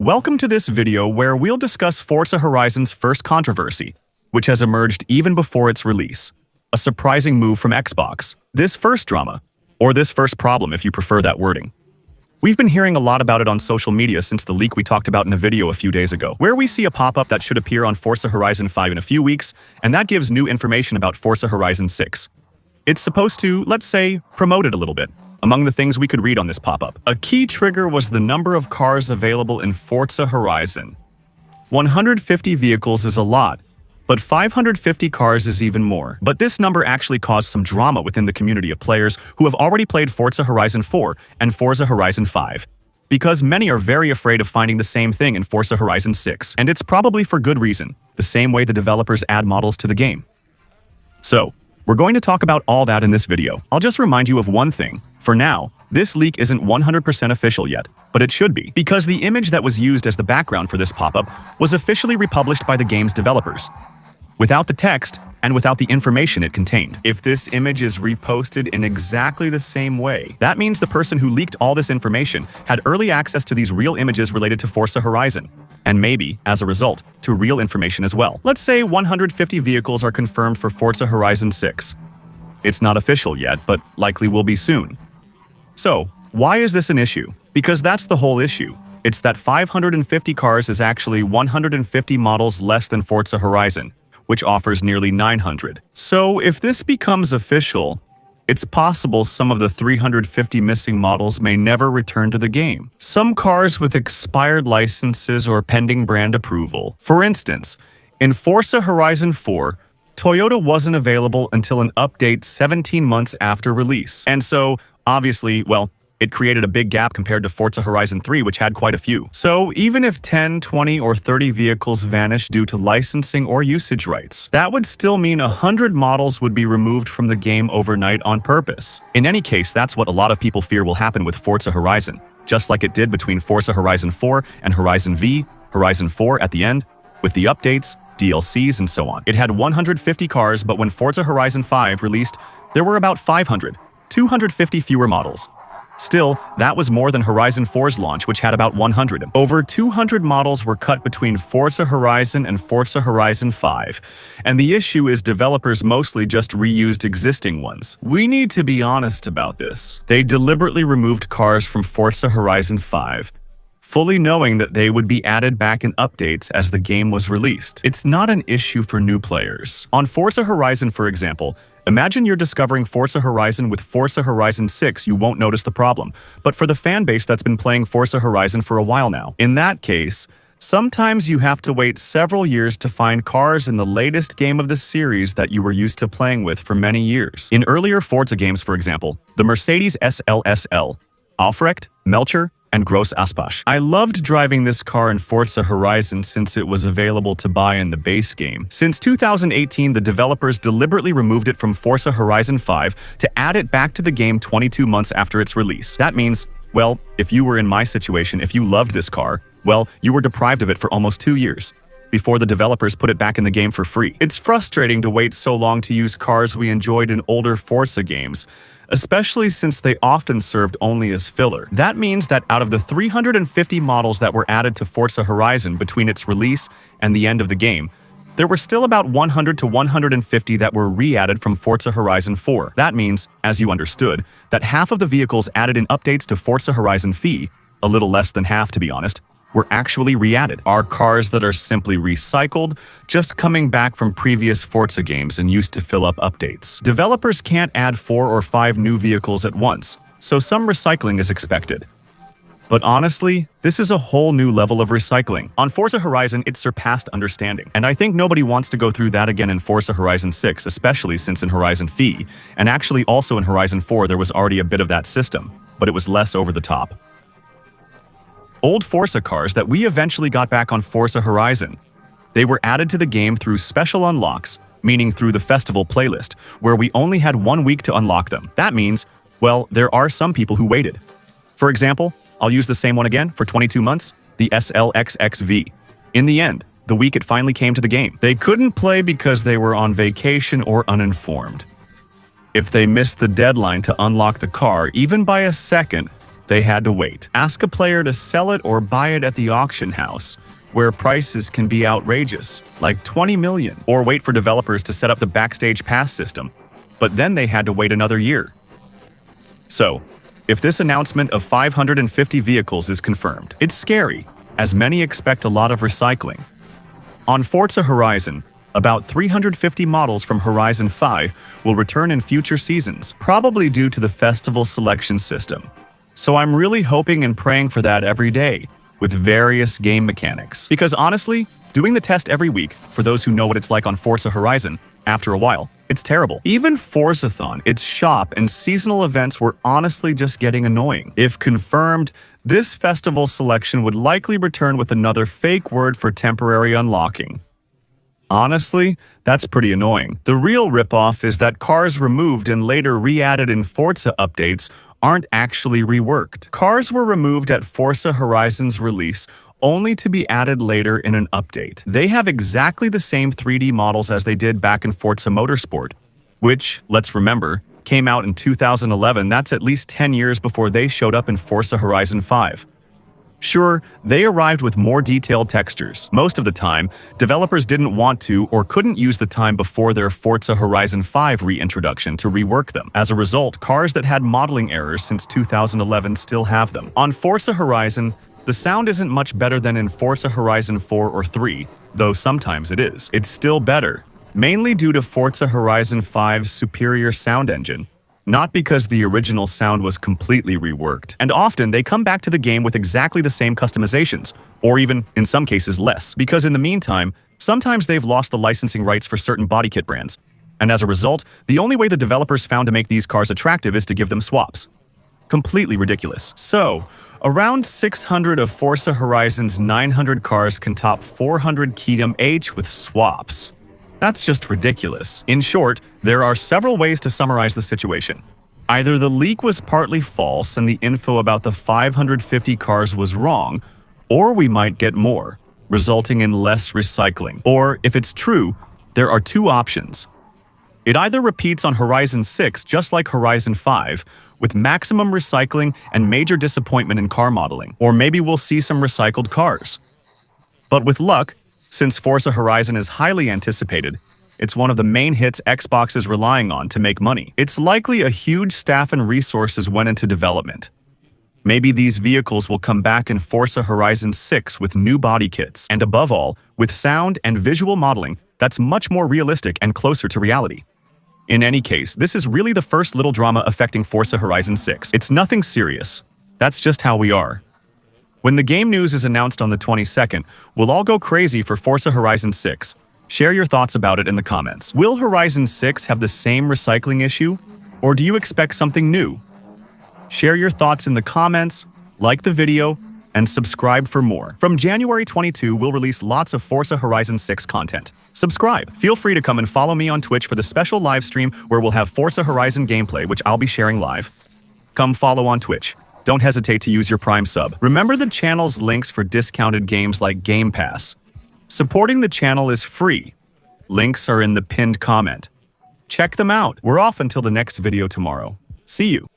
Welcome to this video where we'll discuss Forza Horizon's first controversy, which has emerged even before its release. A surprising move from Xbox. This first drama, or this first problem if you prefer that wording. We've been hearing a lot about it on social media since the leak we talked about in a video a few days ago, where we see a pop-up that should appear on Forza Horizon 5 in a few weeks, and that gives new information about Forza Horizon 6. It's supposed to, let's say, promote it a little bit. Among the things we could read on this pop-up, a key trigger was the number of cars available in Forza Horizon. 150 vehicles is a lot, but 550 cars is even more. But this number actually caused some drama within the community of players who have already played Forza Horizon 4 and Forza Horizon 5, because many are very afraid of finding the same thing in Forza Horizon 6, and it's probably for good reason, the same way the developers add models to the game. So, we're going to talk about all that in this video. I'll just remind you of one thing. For now, this leak isn't 100% official yet, but it should be, because the image that was used as the background for this pop-up was officially republished by the game's developers, without the text and without the information it contained. If this image is reposted in exactly the same way, that means the person who leaked all this information had early access to these real images related to Forza Horizon, and maybe, as a result, to real information as well. Let's say 150 vehicles are confirmed for Forza Horizon 6. It's not official yet, but likely will be soon. So, why is this an issue? Because that's the whole issue. It's that 550 cars is actually 150 models less than Forza Horizon, which offers nearly 900. So, if this becomes official, it's possible some of the 350 missing models may never return to the game. Some cars with expired licenses or pending brand approval. For instance, in Forza Horizon 4, Toyota wasn't available until an update 17 months after release. And so, obviously, well, it created a big gap compared to Forza Horizon 3, which had quite a few. So even if 10, 20, or 30 vehicles vanish due to licensing or usage rights, that would still mean 100 models would be removed from the game overnight on purpose. In any case, that's what a lot of people fear will happen with Forza Horizon, just like it did between Forza Horizon 4 and Horizon V, Horizon 4 at the end, with the updates, DLCs, and so on. It had 150 cars, but when Forza Horizon 5 released, there were about 500, 250 fewer models. Still, that was more than Horizon 4's launch, which had about 100. Over 200 models were cut between Forza Horizon and Forza Horizon 5, and the issue is developers mostly just reused existing ones. We need to be honest about this. They deliberately removed cars from Forza Horizon 5, fully knowing that they would be added back in updates as the game was released. It's not an issue for new players. On Forza Horizon, for example, imagine you're discovering Forza Horizon with Forza Horizon 6, you won't notice the problem. But for the fan base that's been playing Forza Horizon for a while now, in that case, sometimes you have to wait several years to find cars in the latest game of the series that you were used to playing with for many years. In earlier Forza games, for example, the Mercedes SLSL, Aufrecht, Melcher, and Gross Aspach. I loved driving this car in Forza Horizon since it was available to buy in the base game. Since 2018, the developers deliberately removed it from Forza Horizon 5 to add it back to the game 22 months after its release. That means, well, if you were in my situation, if you loved this car, well, you were deprived of it for almost 2 years before the developers put it back in the game for free. It's frustrating to wait so long to use cars we enjoyed in older Forza games, especially since they often served only as filler. That means that out of the 350 models that were added to Forza Horizon between its release and the end of the game, there were still about 100 to 150 that were re-added from Forza Horizon 4. That means, as you understood, that half of the vehicles added in updates to Forza Horizon V, a little less than half to be honest, were actually re-added. Are cars that are simply recycled, just coming back from previous Forza games and used to fill up updates. Developers can't add 4 or 5 new vehicles at once, so some recycling is expected. But honestly, this is a whole new level of recycling. On Forza Horizon, it surpassed understanding, and I think nobody wants to go through that again in Forza Horizon 6, especially since in Horizon V, and actually also in Horizon 4 there was already a bit of that system, but it was less over the top. Old Forza cars that we eventually got back on Forza Horizon. They were added to the game through special unlocks, meaning through the festival playlist, where we only had 1 week to unlock them. That means, well, there are some people who waited. For example, I'll use the same one again for 22 months, the SLXXV. In the end, the week it finally came to the game, they couldn't play because they were on vacation or uninformed. If they missed the deadline to unlock the car, even by a second, They had to wait. Ask a player to sell it or buy it at the auction house, where prices can be outrageous, like 20 million. Or wait for developers to set up the backstage pass system. But then they had to wait another year. So, if this announcement of 550 vehicles is confirmed, it's scary, as many expect a lot of recycling. On Forza Horizon, about 350 models from Horizon 5 will return in future seasons, probably due to the festival selection system. So I'm really hoping and praying for that every day, with various game mechanics. Because honestly, doing the test every week, for those who know what it's like on Forza Horizon, after a while, it's terrible. Even Forzathon, its shop and seasonal events were honestly just getting annoying. If confirmed, this festival selection would likely return with another fake word for temporary unlocking. Honestly, that's pretty annoying. The real ripoff is that cars removed and later re-added in Forza updates aren't actually reworked. Cars were removed at Forza Horizon's release only to be added later in an update. They have exactly the same 3D models as they did back in Forza Motorsport, which, let's remember, came out in 2011. That's at least 10 years before they showed up in Forza Horizon 5. Sure, they arrived with more detailed textures. Most of the time, developers didn't want to or couldn't use the time before their Forza Horizon 5 reintroduction to rework them. As a result, cars that had modeling errors since 2011 still have them. On Forza Horizon, the sound isn't much better than in Forza Horizon 4 or 3, though sometimes it is. It's still better, mainly due to Forza Horizon 5's superior sound engine, not because the original sound was completely reworked. And often, they come back to the game with exactly the same customizations, or even, in some cases, less. Because in the meantime, sometimes they've lost the licensing rights for certain body kit brands. And as a result, the only way the developers found to make these cars attractive is to give them swaps. Completely ridiculous. So, around 600 of Forza Horizon's 900 cars can top 400 Kingdom H with swaps. That's just ridiculous. In short, there are several ways to summarize the situation. Either the leak was partly false and the info about the 550 cars was wrong, or we might get more, resulting in less recycling. Or, if it's true, there are two options. It either repeats on Horizon 6 just like Horizon 5, with maximum recycling and major disappointment in car modeling, or maybe we'll see some recycled cars. But with luck, since Forza Horizon is highly anticipated, it's one of the main hits Xbox is relying on to make money. It's likely a huge staff and resources went into development. Maybe these vehicles will come back in Forza Horizon 6 with new body kits, and above all, with sound and visual modeling that's much more realistic and closer to reality. In any case, this is really the first little drama affecting Forza Horizon 6. It's nothing serious. That's just how we are. When the game news is announced on the 22nd, we'll all go crazy for Forza Horizon 6. Share your thoughts about it in the comments. Will Horizon 6 have the same recycling issue, or do you expect something new? Share your thoughts in the comments, like the video, and subscribe for more. From January 22, we'll release lots of Forza Horizon 6 content. Subscribe. Feel free to come and follow me on Twitch for the special live stream where we'll have Forza Horizon gameplay, which I'll be sharing live. Come follow on Twitch. Don't hesitate to use your Prime sub. Remember the channel's links for discounted games like Game Pass. Supporting the channel is free. Links are in the pinned comment. Check them out. We're off until the next video tomorrow. See you.